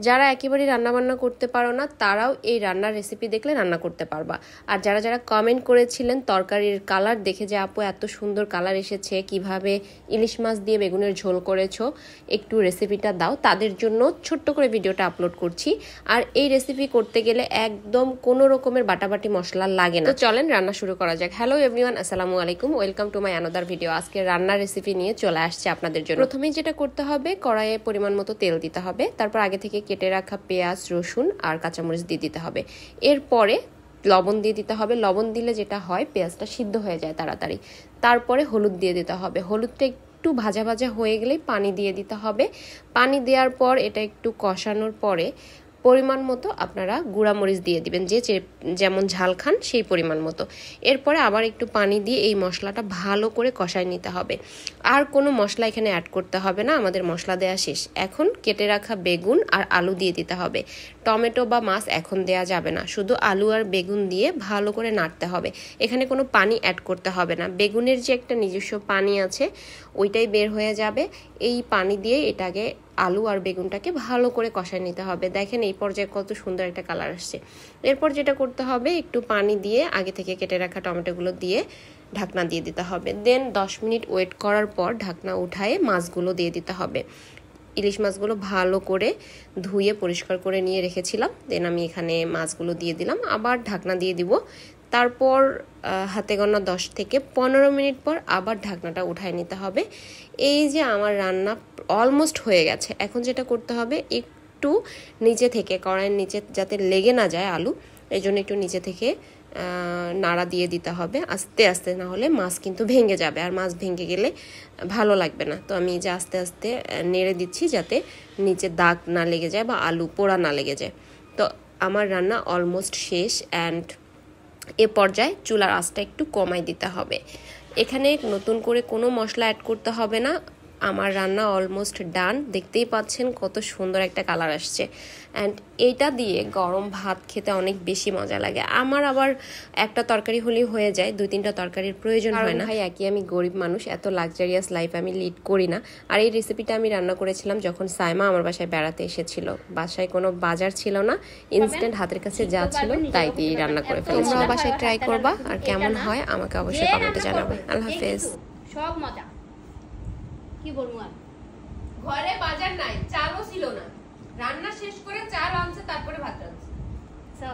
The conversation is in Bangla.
যারা একেবারেই রান্নাবান্না করতে পারো না তারাও এই রান্নার রেসিপি দেখলে রান্না করতে পারবা। আর যারা যারা কমেন্ট করেছিলেন তরকারির কালার দেখে যে আপু এত সুন্দর কালার এসেছে, কিভাবে ইলিশ মাছ দিয়ে বেগুনের ঝোল করেছো, একটু রেসিপিটা দাও, তাদের জন্য ছোট্ট করে ভিডিওটা আপলোড করছি। আর এই রেসিপি করতে গেলে একদম কোনো রকমের বাটাবাটি মশলা লাগে না। তো চলেন রান্না শুরু করা যাক। হ্যালো এভরিওয়ান, আসসালামু আলাইকুম, welcome to my another video. আজকে রান্নার রেসিপি নিয়ে চলে আসছে আপনাদের জন্য। প্রথমেই যেটা করতে হবে, কড়াইয়ে পরিমাণ মতো তেল দিতে হবে, তারপর আগে থেকে কেটে রাখা পেঁয়াজ, রসুন আর কাঁচামরিচ দিয়ে দিতে হবে। এরপরে লবণ দিয়ে দিতে হবে। লবণ দিলে যেটা হয় পেঁয়াজটা সিদ্ধ হয়ে যায় তাড়াতাড়ি। তারপরে হলুদ দিয়ে দিতে হবে। হলুদটা একটু ভাজা ভাজা হয়ে গেলেই পানি দিয়ে দিতে হবে। পানি দেওয়ার পর এটা একটু কষানোর পরে পরিমাণ মতো আপনারা গুঁড়ামরিচ দিয়ে দিবেন, যে যেমন ঝাল খান সেই পরিমাণ মতো। এরপরে আবার একটু পানি দিয়ে এই মশলাটা ভালো করে কষায় নিতে হবে। আর কোনো মশলা এখানে অ্যাড করতে হবে না, আমাদের মশলা দেওয়া শেষ। এখন কেটে রাখা বেগুন আর আলু দিয়ে দিতে হবে। টমেটো বা মাছ এখন দেয়া যাবে না, শুধু আলু আর বেগুন দিয়ে ভালো করে নাড়তে হবে। এখানে কোনো পানি অ্যাড করতে হবে না, বেগুনের যে একটা নিজস্ব পানি আছে ওইটাই বের হয়ে যাবে। এই পানি দিয়ে এটাকে আলু আর বেগুনটাকে ভালো করে কষায় নিতে হবে। দেখেন এই পর্যায়ে কত সুন্দর একটা কালার আসছে। এরপর যেটা করতে হবে, একটু পানি দিয়ে আগে থেকে কেটে রাখা টমেটোগুলো দিয়ে ঢাকনা দিয়ে দিতে হবে। দেন 10 মিনিট ওয়েট করার পর ঢাকনা উঠায়ে মাছগুলো দিয়ে দিতে হবে। ইলিশ মাছগুলো ভালো করে ধুয়ে পরিষ্কার করে নিয়ে রেখেছিলাম। দেন আমি এখানে মাছগুলো দিয়ে দিলাম, আবার ঢাকনা দিয়ে দিব। তারপর হাতে গোনা 10 থেকে 15 মিনিট পর আবার ঢাকনাটা উঠায় নিতে হবে। এই যে আমার রান্না অলমোস্ট হয়ে গেছে। এখন যেটা করতে হবে, একটু নিচে থেকে কড়াইয়ের নিচে যাতে লেগে না যায় আলু, এই জন্য একটু নিচে থেকে নাড়া দিয়ে দিতে হবে আস্তে আস্তে, না হলে মাছ কিন্তু ভেঙে যাবে, আর মাছ ভেঙে গেলে ভালো লাগবে না। তো আমি যে আস্তে আস্তে নেড়ে দিচ্ছি যাতে নিচে দাগ না লেগে যায় বা আলু পোড়া না লেগে যায়। তো আমার রান্না অলমোস্ট শেষ। অ্যান্ড এ পর্যায়ে চুলার আঁচটা একটু কমাই দিতে হবে। এখানে নতুন করে কোনো মশলা অ্যাড করতে হবে না। আমার রান্না অলমোস্ট ডান। দেখতেই পাচ্ছেন কত সুন্দর একটা কালার আসছে। অ্যান্ড এইটা দিয়ে গরম ভাত খেতে অনেক বেশি মজা লাগে। আমার আবার একটা তরকারি হলেই হয়ে যায়, 2-3টা তরকারির প্রয়োজন হয় না। ভাই একই আমি গরিব মানুষ, এত লাক্সারিয়াস লাইফ আমি লিড করি না। আর এই রেসিপিটা আমি রান্না করেছিলাম যখন সাইমা আমার বাসায় বেড়াতে এসেছিল। বাসায় কোনো বাজার ছিল না, ইনস্ট্যান্ট হাতের কাছে যা ছিল তাই দিয়ে রান্না করে ফেলেছিলাম। বাসায় ট্রাই করবা, আর কেমন হয় আমাকে অবশ্যই কমেন্টে জানাবে। আল্লাহ হাফেজ। সব মজা কি বলবো আর, ঘরে বাজার নাই, চালও ছিল না, রান্না শেষ করে চাল আনছে, তারপরে ভাত রান্না।